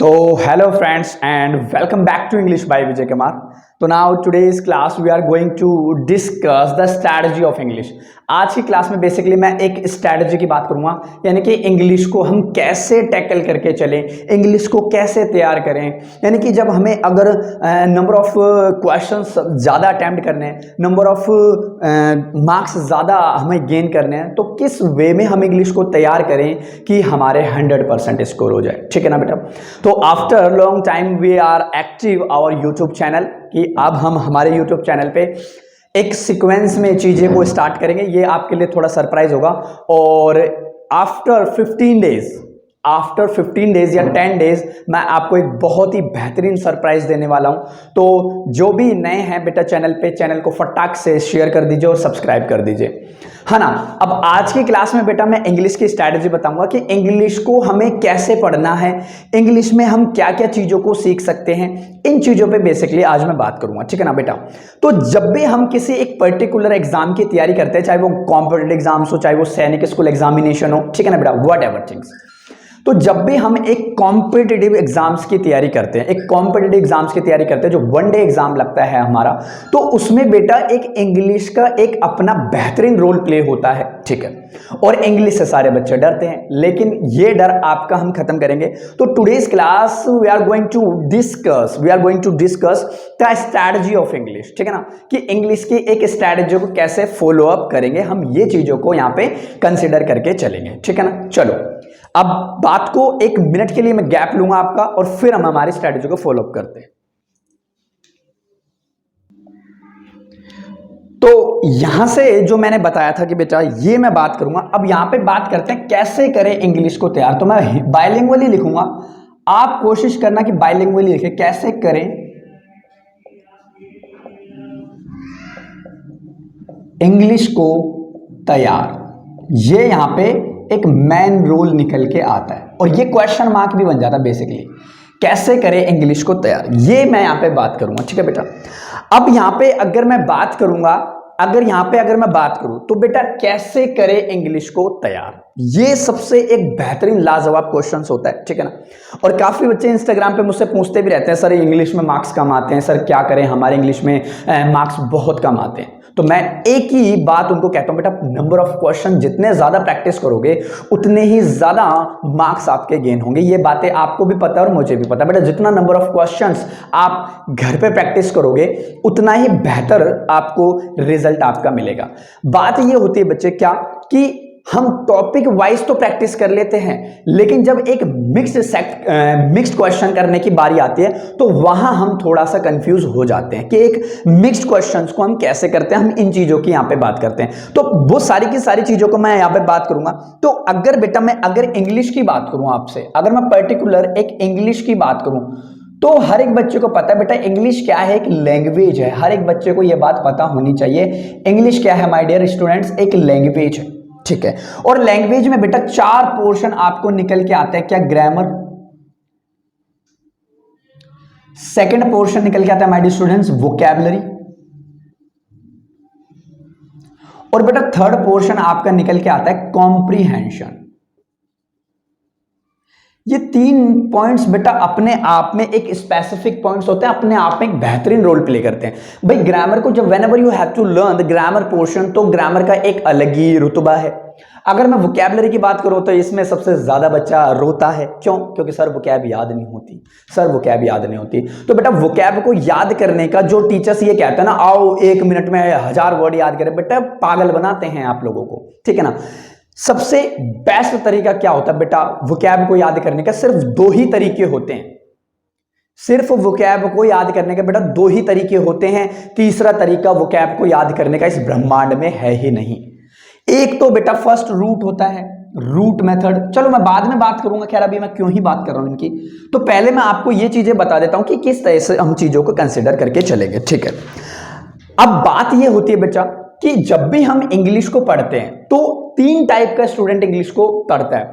तो hello friends and welcome back to English by Vijay Kumar. तो now today's class we are going to discuss the strategy of English. आज की class में basically मैं एक strategy की बात करूंगा, यानी कि इंग्लिश को हम कैसे टैकल करके चलें, इंग्लिश को कैसे तैयार करें। यानी कि जब हमें अगर नंबर ऑफ क्वेश्चंस ज़्यादा अटैम्प्ट करने हैं, नंबर ऑफ मार्क्स ज़्यादा हमें गेन करने हैं, तो किस वे में हम इंग्लिश को तैयार करें कि हमारे 100% स्कोर हो जाए। ठीक है ना बेटा। तो after long time we are active our YouTube channel, कि अब हम हमारे यूट्यूब चैनल पे एक सीक्वेंस में चीज़ें को स्टार्ट करेंगे। ये आपके लिए थोड़ा सरप्राइज होगा। और आफ्टर 15 डेज या 10 डेज मैं आपको एक बहुत ही बेहतरीन सरप्राइज देने वाला हूं। तो जो भी नए हैं बेटा चैनल पे, चैनल को फटाक से शेयर कर दीजिए और सब्सक्राइब कर दीजिए, है ना। अब आज की क्लास में बेटा मैं इंग्लिश की स्ट्रैटेजी बताऊंगा कि इंग्लिश को हमें कैसे पढ़ना है, इंग्लिश में हम क्या क्या चीज़ों को सीख सकते हैं, इन चीज़ों पे बेसिकली आज मैं बात करूंगा। ठीक है ना बेटा। तो जब भी हम किसी एक पर्टिकुलर एग्जाम की तैयारी करते हैं, चाहे वो कॉम्पिटिटिव एग्जाम्स हो, चाहे वो सैनिक स्कूल एग्जामिनेशन हो, ठीक है ना बेटा, वट एवर थिंग्स। तो जब भी हम एक कॉम्पिटिटिव एग्जाम्स की तैयारी करते हैं, जो वन डे एग्जाम लगता है हमारा, तो उसमें बेटा एक इंग्लिश का एक अपना बेहतरीन रोल प्ले होता है। ठीक है। और इंग्लिश से सारे बच्चे डरते हैं, लेकिन ये डर आपका हम खत्म करेंगे। तो today's class we are going to discuss the strategy of English. ठीक है ना, कि इंग्लिश की एक स्ट्रैटेजी को कैसे फॉलो अप करेंगे, हम ये चीजों को यहाँ पे कंसिडर करके चलेंगे। ठीक है ना। चलो, अब बात को 1 मिनट के लिए मैं गैप लूंगा आपका, और फिर हम हमारी स्ट्रैटेजी को फॉलो अप करते हैं। तो यहां से जो मैंने बताया था कि बेटा ये मैं बात करूंगा, अब यहां पे बात करते हैं कैसे करें इंग्लिश को तैयार। तो मैं बाइलिंगुअली लिखूंगा, आप कोशिश करना कि बाइलिंगुअली लिखें, कैसे करें इंग्लिश को तैयार। ये यहां पे एक मेन रूल निकल के आता है, और ये क्वेश्चन मार्क भी बन जाता है बेसिकली, कैसे करें इंग्लिश को तैयार, ये मैं यहां पे बात करूंगा। ठीक है बेटा। अब यहां पे अगर मैं बात करूं तो बेटा कैसे करें इंग्लिश को तैयार, ये सबसे एक बेहतरीन लाजवाब क्वेश्चन होता है। ठीक है ना। और काफी बच्चे इंस्टाग्राम पे मुझसे पूछते भी रहते हैं, सर इंग्लिश में मार्क्स कम आते हैं, सर क्या करें, हमारे इंग्लिश में मार्क्स बहुत कम आते हैं। तो मैं एक ही बात उनको कहता हूं, बेटा नंबर ऑफ क्वेश्चन जितने ज्यादा प्रैक्टिस करोगे उतने ही ज्यादा मार्क्स आपके गेन होंगे। ये बातें आपको भी पता है और मुझे भी पता है बेटा। जितना नंबर ऑफ क्वेश्चंस आप घर पे प्रैक्टिस करोगे उतना ही बेहतर आपको रिजल्ट आपका मिलेगा। बात ये होती है बच्चे क्या, कि हम टॉपिक वाइज तो प्रैक्टिस कर लेते हैं, लेकिन जब एक मिक्स्ड क्वेश्चन करने की बारी आती है तो वहां हम थोड़ा सा कंफ्यूज हो जाते हैं कि एक मिक्स्ड क्वेश्चंस को हम कैसे करते हैं। हम इन चीजों की यहां पे बात करते हैं, तो वो सारी की सारी चीजों को मैं यहां पे बात करूंगा। तो अगर बेटा मैं अगर इंग्लिश की बात करूं आपसे, अगर मैं पर्टिकुलर एक इंग्लिश की बात करूं, तो हर एक बच्चे को पता है बेटा इंग्लिश क्या है, एक लैंग्वेज है। हर एक बच्चे को यह बात पता होनी चाहिए, इंग्लिश क्या है माय डियर स्टूडेंट्स, एक लैंग्वेज है। ठीक है। और लैंग्वेज में बेटा 4 पोर्शन आपको निकल के आता है। क्या? ग्रामर। सेकंड पोर्शन निकल के आता है माय डियर स्टूडेंट्स, वोकैबुलरी। और बेटा थर्ड पोर्शन आपका निकल के आता है कॉम्प्रीहेंशन। ये 3 पॉइंट्स बेटा अपने आप में एक स्पेसिफिक पॉइंट्स होते हैं, अपने आप में एक बेहतरीन रोल प्ले करते हैं। भाई ग्रामर को जब whenever you have to learn the grammar portion, तो ग्रामर का एक अलग ही रुतबा है। अगर मैं वोकैबुलरी की बात करूं तो इसमें सबसे ज्यादा बच्चा रोता है। क्यों? क्योंकि सर वोकैब याद नहीं होती। तो बेटा वोकैब को याद करने का जो टीचर्स ये कहते हैं ना, आओ 1 मिनट में 1000 वर्ड याद करें, बेटा पागल बनाते हैं आप लोगों को। ठीक है ना। सबसे बेस्ट तरीका क्या होता है बेटा वोकैब को याद करने का? सिर्फ 2 ही तरीके होते हैं। सिर्फ वोकैब को याद करने के बेटा 2 ही तरीके होते हैं। तीसरा तरीका वोकैब को याद करने का इस ब्रह्मांड में है ही नहीं। एक तो बेटा फर्स्ट रूट होता है, रूट मेथड। चलो मैं बाद में बात करूंगा, खैर अभी मैं क्यों ही बात कर रहा हूं इनकी। तो पहले मैं आपको ये चीजें बता देता हूं कि किस तरह से हम चीजों को कंसिडर करके चलेंगे। ठीक है। अब बात ये होती है बेटा कि जब भी हम इंग्लिश को पढ़ते हैं तो 3 टाइप का स्टूडेंट इंग्लिश को पढ़ता है।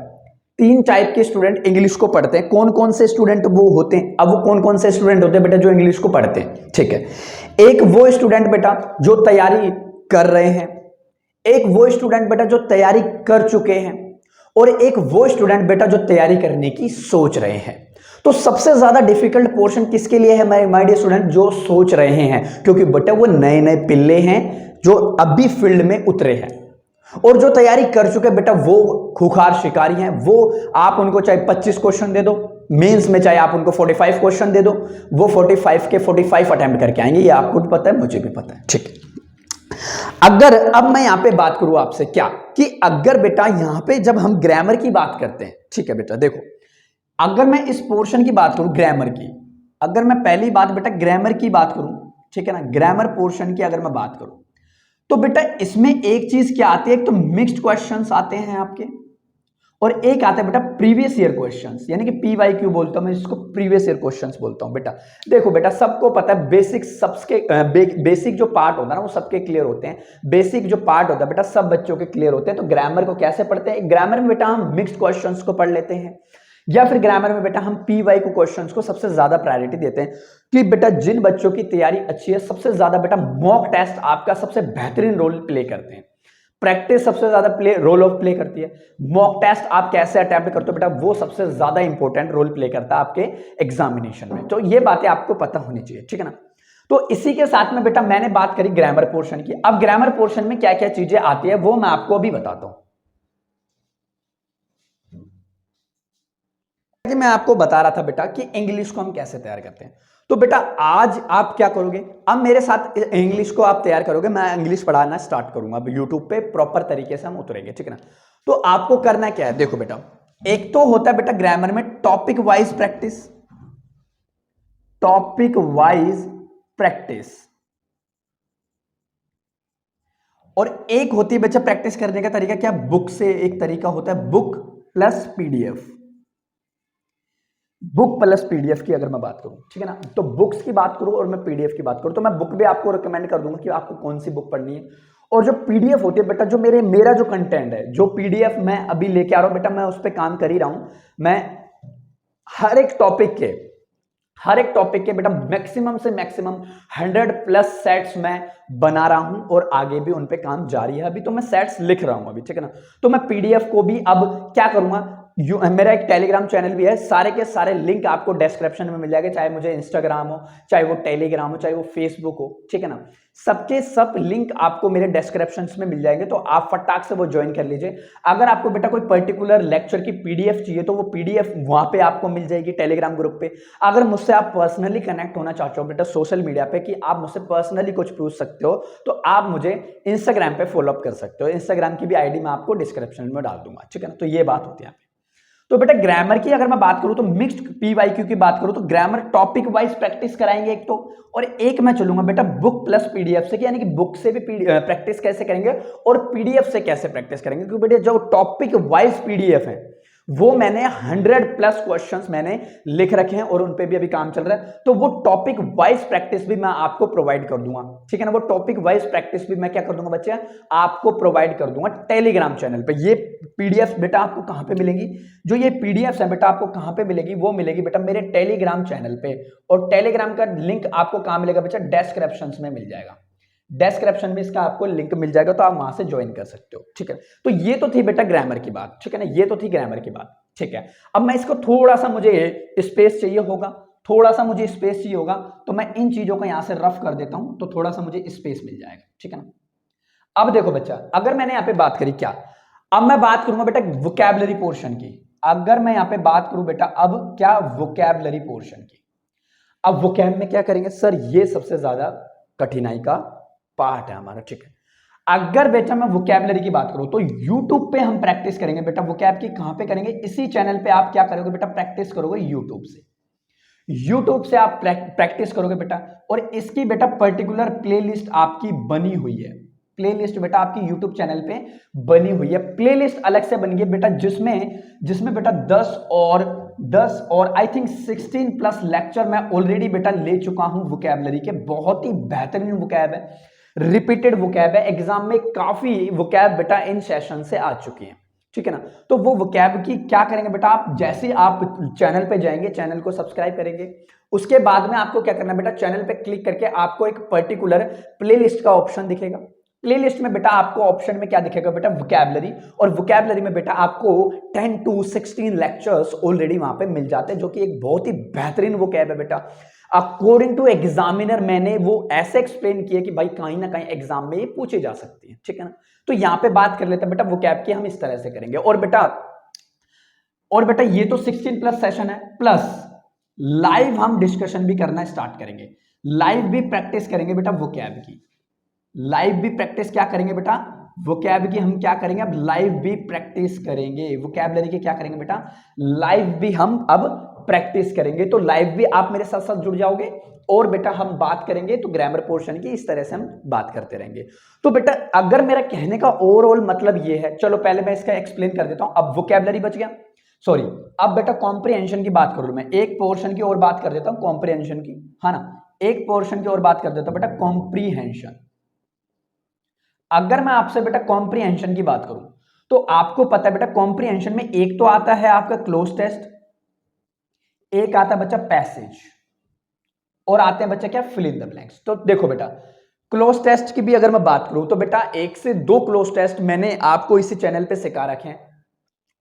3 टाइप के स्टूडेंट इंग्लिश को पढ़ते हैं। कौन कौन से स्टूडेंट वो होते हैं? अब वो कौन कौन से स्टूडेंट होते हैं बेटा जो इंग्लिश को पढ़ते हैं? ठीक है। एक वो स्टूडेंट बेटा जो तैयारी कर रहे हैं, एक वो स्टूडेंट बेटा जो तैयारी कर चुके हैं, और एक वो स्टूडेंट बेटा जो तैयारी करने की सोच रहे हैं। तो सबसे ज्यादा डिफिकल्ट पोर्शन किसके लिए है माय डियर स्टूडेंट? जो सोच रहे हैं, क्योंकि बेटा वो नए नए पिल्ले हैं जो अभी फील्ड में उतरे हैं, और जो तैयारी कर चुके बेटा वो खूंखार शिकारी हैं। वो आप उनको चाहे 25 क्वेश्चन दे दो मेंस में, चाहे आप उनको 45 क्वेश्चन दे दो, वो 45 के 45 अटेम्प्ट करके आएंगे। ये आपको भी पता है, मुझे भी पता है, ठीक है। अगर अब मैं यहां पे बात करूं आपसे क्या, कि अगर बेटा यहां पे जब हम ग्रामर की बात करते हैं, ठीक है बेटा, देखो अगर मैं इस पोर्शन की बात करूं ग्रामर की, अगर मैं पहली बात बेटा ग्रामर की बात करूं, ठीक है ना, ग्रामर पोर्शन की अगर मैं बात करूं, तो बेटा इसमें एक चीज क्या आती है, एक तो मिक्स्ड क्वेश्चंस आते हैं आपके, और एक आता है बेटा प्रीवियस ईयर क्वेश्चंस, यानी कि पीवाईक्यू बोलता हूं मैं इसको, प्रीवियस ईयर क्वेश्चंस बोलता हूं बेटा। देखो बेटा सबको पता है बेसिक, सबके बेसिक जो पार्ट होता है ना वो सबके क्लियर होते हैं, बेसिक जो पार्ट होता है बेटा सब बच्चों के क्लियर होते हैं। तो ग्रामर को कैसे पढ़ते हैं? ग्रामर में बेटा हम मिक्स्ड क्वेश्चंस को पढ़ लेते हैं, या फिर ग्रामर में बेटा हम पीवाईक्यू क्वेश्चंस को सबसे ज्यादा प्रायोरिटी देते हैं, कि बेटा जिन बच्चों की तैयारी अच्छी है सबसे ज्यादा बेटा मॉक टेस्ट आपका सबसे बेहतरीन रोल प्ले करते हैं, प्रैक्टिस सबसे ज्यादा रोल ऑफ प्ले करती है, मॉक टेस्ट आप कैसे अटेम्प्ट करते हो बेटा वो सबसे ज्यादा इंपॉर्टेंट रोल प्ले करता है आपके एग्जामिनेशन में। तो ये बातें आपको पता होनी चाहिए, ठीक है ना। तो इसी के साथ में बेटा मैंने बात करी ग्रामर पोर्शन की। अब ग्रामर पोर्शन में क्या क्या चीजें आती है वो मैं आपको अभी बताता हूं। मैं आपको बता रहा था बेटा कि इंग्लिश को हम कैसे तैयार करते हैं। तो बेटा आज आप क्या करोगे, अब मेरे साथ इंग्लिश को आप तैयार करोगे, मैं इंग्लिश पढ़ाना स्टार्ट करूंगा अब यूट्यूब पे, प्रॉपर तरीके से हम उतरेंगे, ठीक है ना। तो आपको करना क्या है, देखो बेटा एक तो होता है बेटा ग्रामर में topic wise practice, topic wise practice, और एक होती है बच्चा प्रैक्टिस करने का तरीका क्या, बुक से, एक तरीका होता है book plus PDF, book plus PDF की अगर मैं बात करूं, ठीक है ना, तो बुक्स की बात करूं और मैं पीडीएफ की बात करूं, तो मैं बुक भी आपको रिकमेंड कर दूंगा कि आपको कौन सी बुक पढ़नी है। और जो पीडीएफ होती है बेटा, जो मेरा जो कंटेंट है, जो पीडीएफ मैं अभी लेके आ रहा हूं बेटा, मैं उस पर काम कर ही रहा हूं। मैं हर एक टॉपिक के बेटा मैक्सिमम से मैक्सिमम 100+ सेट्स मैं बना रहा हूं, और आगे भी उन पे काम जारी है। अभी तो मैं सेट्स लिख रहा हूं अभी, ठीक है ना। तो मैं पीडीएफ को भी अब क्या करूंगा, मेरा एक टेलीग्राम चैनल भी है, सारे के सारे लिंक आपको डिस्क्रिप्शन में मिल जाएगा, चाहे मुझे इंस्टाग्राम हो, चाहे वो टेलीग्राम हो, चाहे वो फेसबुक हो, ठीक है ना, सबके सब लिंक आपको मेरे डिस्क्रिप्शन में मिल जाएंगे। तो आप फटाक से वो ज्वाइन कर लीजिए। अगर आपको बेटा कोई पर्टिकुलर लेक्चर की पीडीएफ चाहिए तो वो पीडीएफ वहां पे आपको मिल जाएगी टेलीग्राम ग्रुप पे। अगर मुझसे आप पर्सनली कनेक्ट होना चाहते हो बेटा सोशल मीडिया पे, कि आप मुझसे पर्सनली कुछ पूछ सकते हो, तो आप मुझे इंस्टाग्राम पे फॉलो अप कर सकते हो। इंस्टाग्राम की भी आईडी मैं आपको डिस्क्रिप्शन में डाल दूंगा, ठीक है ना। तो ये बात होती है। तो बेटा ग्रामर की अगर मैं बात करूं तो मिक्स्ड पीवाईक्यू की बात करूं तो ग्रामर टॉपिक वाइज प्रैक्टिस कराएंगे एक तो, और एक मैं चलूंगा बेटा बुक प्लस पीडीएफ से, यानी कि बुक से भी प्रैक्टिस कैसे करेंगे और पीडीएफ से कैसे प्रैक्टिस करेंगे। क्योंकि बेटा जो टॉपिक वाइज पीडीएफ है वो मैंने 100+ क्वेश्चंस मैंने लिख रखे हैं और उन पे भी अभी काम चल रहा है। तो वो टॉपिक वाइज प्रैक्टिस भी मैं आपको प्रोवाइड कर दूंगा, ठीक है ना। वो टॉपिक वाइज प्रैक्टिस भी मैं क्या कर दूंगा बच्चे, आपको प्रोवाइड कर दूंगा टेलीग्राम चैनल पे। ये पीडीएफ बेटा आपको कहां पे मिलेगी, जो ये पीडीएफ है बेटा आपको कहां पे मिलेगी, वो मिलेगी बेटा मेरे टेलीग्राम चैनल पे। और टेलीग्राम का लिंक आपको कहां मिलेगा बच्चा, डिस्क्रिप्शन में मिल जाएगा, डिस्क्रिप्शन में इसका आपको लिंक मिल जाएगा, तो आप वहां से ज्वाइन कर सकते हो, ठीक है। तो ये तो थी बेटा ग्रामर की बात, ठीक है ना, ये तो थी ग्रामर की बात, ठीक है। अब मैं इसको थोड़ा सा मुझे स्पेस चाहिए होगा, थोड़ा सा मुझे स्पेस चाहिए होगा, तो मैं इन चीजों को यहां से रफ कर देता हूं, तो थोड़ा सा मुझे स्पेस मिल जाएगा, ठीक है ना। अब देखो बच्चा, अगर मैंने यहां पे बात करी क्या, अब मैं बात करूंगा बेटा वोकैबुलरी पोर्शन की। अगर मैं यहां पे बात करूं बेटा अब क्या, वोकैबुलरी पोर्शन की। अब वोकैब में क्या करेंगे सर, ये सबसे ज्यादा कठिनाई का पार्ट है हमारा, ठीक है। अगर बेटा मैं वोकैबुलरी की बात करूं तो YouTube पे हम प्रैक्टिस करेंगे बेटा वोकैब की, कहां पे करेंगे, इसी चैनल पे आप क्या करोगे बेटा, प्रैक्टिस करोगे YouTube से। YouTube से आप प्रैक्टिस करोगे बेटा, और इसकी बेटा पर्टिकुलर प्लेलिस्ट आपकी बनी हुई है, प्लेलिस्ट बेटा आपकी YouTube चैनल पे बनी हुई है। प्लेलिस्ट अलग से बनी है बेटा, जिसमें बेटा 10 और आई थिंक 16+ लेक्चर मैं ऑलरेडी बेटा ले चुका हूं वोकैबुलरी के। बहुत ही बेहतरीन वोकैब है, रिपीटेड वोकैब है, एग्जाम में काफी वोकैब बेटा इन सेशन से आ चुकी है, ठीक है ना। तो वो वोकैब की क्या करेंगे बेटा, आप जैसे आप चैनल पे जाएंगे, चैनल को सब्सक्राइब करेंगे, उसके बाद में आपको क्या करना है बेटा, चैनल पे क्लिक करके आपको एक पर्टिकुलर प्लेलिस्ट का ऑप्शन दिखेगा, प्लेलिस्ट में बेटा आपको ऑप्शन में क्या दिखेगा बेटा, वोकैबुलरी, और वोकैबुलरी में बेटा आपको 10 to 16 लेक्चर्स ऑलरेडी वहां पे मिल जाते हैं, जो कि एक बहुत ही बेहतरीन वोकैब है बेटा। अकॉर्डिंग टू एग्जामिनर मैंने वो ऐसे एक्सप्लेन किया कि भाई कहीं ना कहीं एग्जाम में ये पूछे जा सकती है, ठीक है ना। तो यहां पे बात कर लेते हैं बेटा वोकैब की, हम इस तरह से करेंगे। और बेटा ये तो 16 प्लस सेशन है, प्लस लाइव हम डिस्कशन भी करना स्टार्ट करेंगे, लाइव भी प्रैक्टिस करेंगे बेटा वोकैब की, लाइव भी प्रैक्टिस क्या करेंगे बेटा, वोकैब की हम क्या करेंगे अब, लाइव भी प्रैक्टिस करेंगे, वोकैबुलरी की क्या करेंगे बेटा, लाइव भी हम अब प्रैक्टिस करेंगे। तो लाइव भी आप मेरे साथ साथ जुड़ जाओगे, और बेटा हम बात करेंगे तो ग्रामर पोर्शन की इस तरह से हम बात करते रहेंगे। तो बेटा अगर मेरा कहने का ओवरऑल मतलब ये है, चलो पहले मैं इसका एक्सप्लेन कर देता हूं। अब वोकैबुलरी बच गया, सॉरी, अब बेटा कॉम्प्रिहेंशन की बात करूं, मैं एक पोर्शन की और बात कर देता हूं, कॉम्प्रिहेंशन की, है ना, एक पोर्शन की और बात कर देता हूं बेटा, कॉम्प्रिहेंशन। अगर मैं आपसे बेटा कॉम्प्रिहेंशन की बात करूं, तो आपको पता है बेटा कॉम्प्रिहेंशन में एक तो आता है आपका क्लोज टेस्ट, एक आता है बच्चा पैसेज, और आते हैं बच्चा क्या, फिल इन द ब्लैंक्स। तो देखो बेटा क्लोज टेस्ट की भी अगर मैं बात करूं, तो बेटा 1 से 2 क्लोज टेस्ट मैंने आपको इसी चैनल पे सिखा रखे हैं।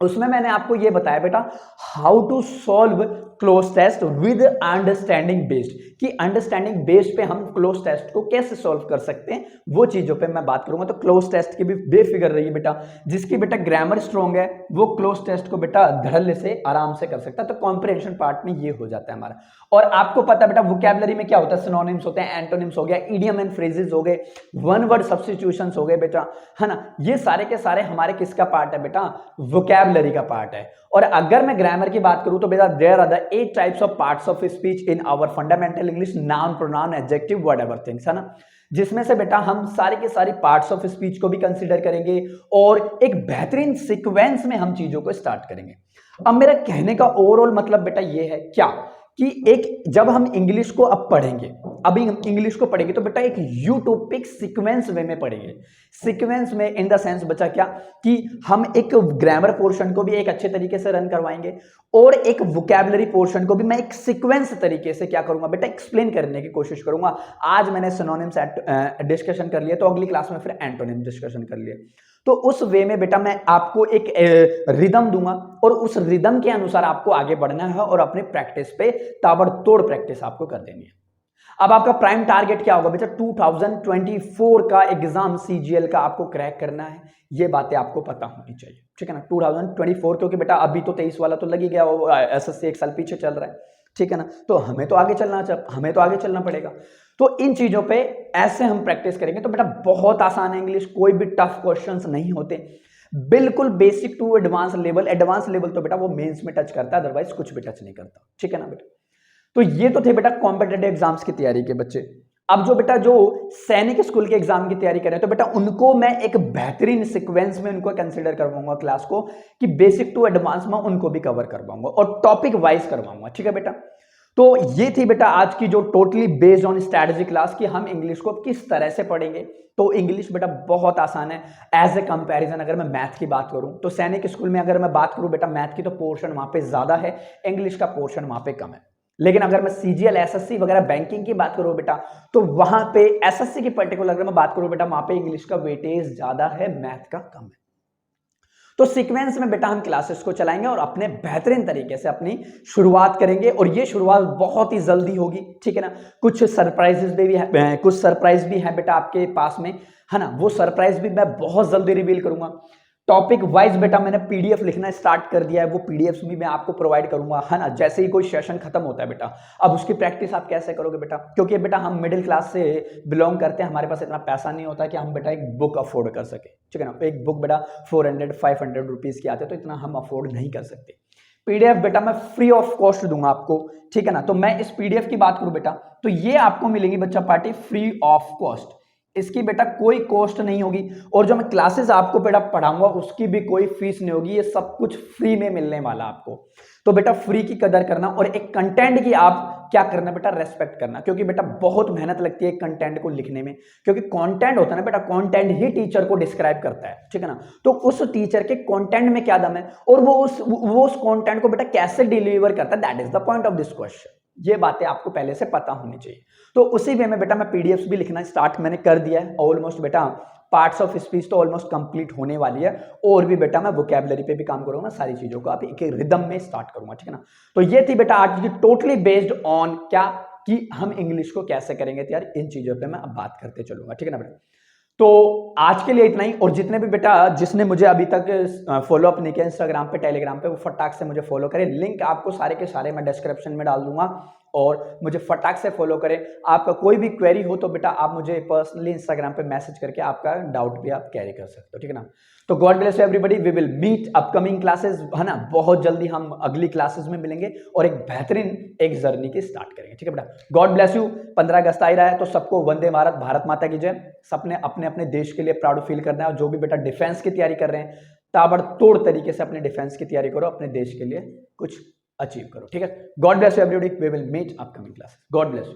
उसमें मैंने आपको यह बताया बेटा how to solve cloze test with understanding based, कि अंडरस्टैंडिंग बेस्ड पे हम क्लोज टेस्ट को कैसे सॉल्व कर सकते हैं, वो चीजों पे मैं बात करूंगा। तो क्लोज टेस्ट की भी बेफिक्र रहिए बेटा, जिसकी बेटा ग्रामर स्ट्रॉन्ग है वो क्लोज टेस्ट को बेटा धड़ल्ले से आराम से कर सकता है। तो कॉम्प्रिहेंशन पार्ट में ये हो जाता है हमारा। और आपको पता है बेटा वोकैबुलरी में क्या होता है, सिनोनिम्स होते हैं, एंटोनिम्स हो गया, इडियम एंड फ्रेजेस हो गए, वन वर्ड सब्स्टिट्यूशंस हो गए बेटा, है ना, ये सारे के सारे हमारे किसका पार्ट है बेटा, वोकैबुलरी का पार्ट है। और अगर मैं ग्रामर की बात करूं तो बेटा there are the 8 types of parts of speech in our fundamental English, noun, pronoun, adjective, whatever things, है ना, जिसमें से बेटा हम सारे के सारे पार्ट्स ऑफ स्पीच को भी कंसीडर करेंगे, और एक बेहतरीन सीक्वेंस में हम चीजों को स्टार्ट करेंगे। अब मेरा कहने का ओवरऑल मतलब बेटा ये है क्या, कि एक जब हम इंग्लिश को अब पढ़ेंगे, अभी हम इंग्लिश को पढ़ेंगे तो बेटा एक यूटोपिक सीक्वेंस वे में पढ़ेंगे। सीक्वेंस में इन द सेंस बचा क्या, कि हम एक ग्रामर पोर्शन को भी एक अच्छे तरीके से रन करवाएंगे, और एक वोकैबुलरी पोर्शन को भी मैं एक सीक्वेंस तरीके से क्या करूंगा बेटा, एक्सप्लेन करने की कोशिश करूंगा। आज मैंने सिनोनिम्स डिस्कशन कर लिया, तो अगली क्लास में फिर एंटोनिम डिस्कशन कर लिया। तो उस वे में बेटा मैं आपको एक रिदम दूंगा, और उस रिदम के अनुसार आपको आगे बढ़ना है, और अपने प्रैक्टिस पे ताबड़तोड़ प्रैक्टिस आपको कर देनी है। अब आपका प्राइम टारगेट क्या होगा बेटा, 2024 का एग्जाम सीजीएल का आपको क्रैक करना है, ये बातें आपको पता होनी चाहिए, ठीक है ना। 2024, क्योंकि बेटा अभी तो 23 वाला तो लग ही गया, एसएससी 1 साल पीछे चल रहा है, ठीक है ना, तो हमें तो आगे चलना पड़ेगा। तो इन चीजों पे ऐसे हम प्रैक्टिस करेंगे तो बेटा बहुत आसान है इंग्लिश, कोई भी टफ क्वेश्चंस नहीं होते, बिल्कुल basic to advance level. Advance level तो बेटा वो मेंस में टच करता है, अदरवाइज कुछ भी टच नहीं करता, ठीक है ना बेटा। तो ये तो थे बेटा कॉम्पिटेटिव एग्जाम्स की तैयारी के बच्चे। अब जो सैनिक स्कूल के एग्जाम की तैयारी कर रहे हैं, तो बेटा उनको मैं एक बेहतरीन सीक्वेंस में उनको कंसीडर करवाऊंगा क्लास को, कि बेसिक टू एडवांस में उनको भी कवर करवाऊंगा, और टॉपिक वाइज करवाऊंगा, ठीक है बेटा। तो ये थी बेटा आज की जो totally based on strategy class, कि हम इंग्लिश को किस तरह से पढ़ेंगे। तो इंग्लिश बेटा बहुत आसान है एज ए कंपैरिजन। अगर मैं मैथ की बात करूं तो सैनिक स्कूल में अगर मैं बात करूं बेटा, मैथ की तो पोर्शन वहां पे ज्यादा है, इंग्लिश का पोर्शन वहां पे कम है। लेकिन अगर मैं सीजीएल, एसएससी वगैरह बैंकिंग की बात करूं बेटा, तो वहां पे एसएससी की पर्टिकुलर अगर मैं बात करूं बेटा, वहां पे इंग्लिश का वेटेज ज्यादा है, मैथ का कम है। तो सीक्वेंस में बेटा हम क्लासेस को चलाएंगे, और अपने बेहतरीन तरीके से अपनी शुरुआत करेंगे, और ये शुरुआत बहुत ही जल्दी होगी, ठीक है ना। कुछ सरप्राइजेस भी है, कुछ सरप्राइज भी है बेटा आपके पास में, है ना, वो सरप्राइज भी मैं बहुत जल्दी रिवील करूंगा। टॉपिक वाइज बेटा मैंने पीडीएफ लिखना स्टार्ट कर दिया है, वो पीडीएफ भी मैं आपको प्रोवाइड करूंगा, है ना, जैसे ही कोई सेशन खत्म होता है बेटा। अब उसकी प्रैक्टिस आप कैसे करोगे बेटा, क्योंकि बेटा हम मिडिल क्लास से बिलोंग करते हैं, हमारे पास इतना पैसा नहीं होता कि हम बेटा एक बुक अफोर्ड कर सके, ठीक है ना। एक बुक बेटा 400-500 रुपीज की आती है, तो इतना हम अफोर्ड नहीं कर सकते। पीडीएफ बेटा मैं फ्री ऑफ कॉस्ट दूंगा आपको, ठीक है ना। तो मैं इस पीडीएफ की बात करूं बेटा, तो ये आपको मिलेगी बच्चा पार्टी फ्री ऑफ कॉस्ट, इसकी बेटा कोई कॉस्ट नहीं होगी, और जो मैं क्लासेस आपको बेटा पढ़ाऊंगा उसकी भी कोई फीस नहीं होगी, ये सब कुछ फ्री में मिलने वाला आपको। तो बेटा फ्री की कदर करना, और एक कंटेंट की आप क्या करना बेटा, रेस्पेक्ट करना, क्योंकि बेटा बहुत मेहनत लगती है कंटेंट को लिखने में, क्योंकि कंटेंट होता है ना बेटा, कंटेंट ही टीचर को डिस्क्राइब करता है, ठीक है ना। तो उस टीचर के कंटेंट में क्या दम है, और वो उस कंटेंट को बेटा कैसे डिलीवर करता है, that is the point of this question. ये बातें आपको पहले से पता होनी चाहिए। तो उसी वे में बेटा मैं पीडीएफ भी लिखना स्टार्ट मैंने कर दिया है, ऑलमोस्ट बेटा पार्ट्स ऑफ स्पीच तो ऑलमोस्ट कंप्लीट होने वाली है, और भी बेटा मैं वोकैबुलरी पे भी काम करूंगा, सारी चीजों को आप एक रिदम में स्टार्ट करूंगा, ठीक है ना। तो ये थी बेटा आज की टोटली बेस्ड ऑन क्या कि हम इंग्लिश को कैसे करेंगे, तो यार इन चीजों पे मैं अब बात करते चलूंगा, ठीक है ना बेटा। तो आज के लिए इतना ही, और जितने भी बेटा जिसने मुझे अभी तक फॉलो अप नहीं किया इंस्टाग्राम पे टेलीग्राम पे, वो फटाक से मुझे फॉलो करें, लिंक आपको सारे के सारे मैं डिस्क्रिप्शन में डाल दूंगा, और मुझे फटाक से फॉलो करें। आपका कोई भी क्वेरी हो तो बेटा आप मुझे पर्सनली इंस्टाग्राम पे मैसेज करके आपका डाउट भी आप कैरी कर सकते हो, ठीक है ना। तो God bless you everybody, we will meet upcoming classes, है ना, बहुत जल्दी हम अगली क्लासेस में मिलेंगे और एक बेहतरीन एक जर्नी की स्टार्ट करेंगे, ठीक है बेटा। God bless you. 15 अगस्त आ ही रहा है, तो सबको वंदे भारत, भारत माता की जय। सबने अपने अपने देश के लिए प्राउड फील करना है, और जो भी बेटा डिफेंस की तैयारी कर रहे हैं, ताबड़तोड़ तरीके से अपने डिफेंस की तैयारी करो, अपने देश के लिए कुछ अचीव करो, ठीक है। God bless you everybody, we will meet upcoming classes. God bless you.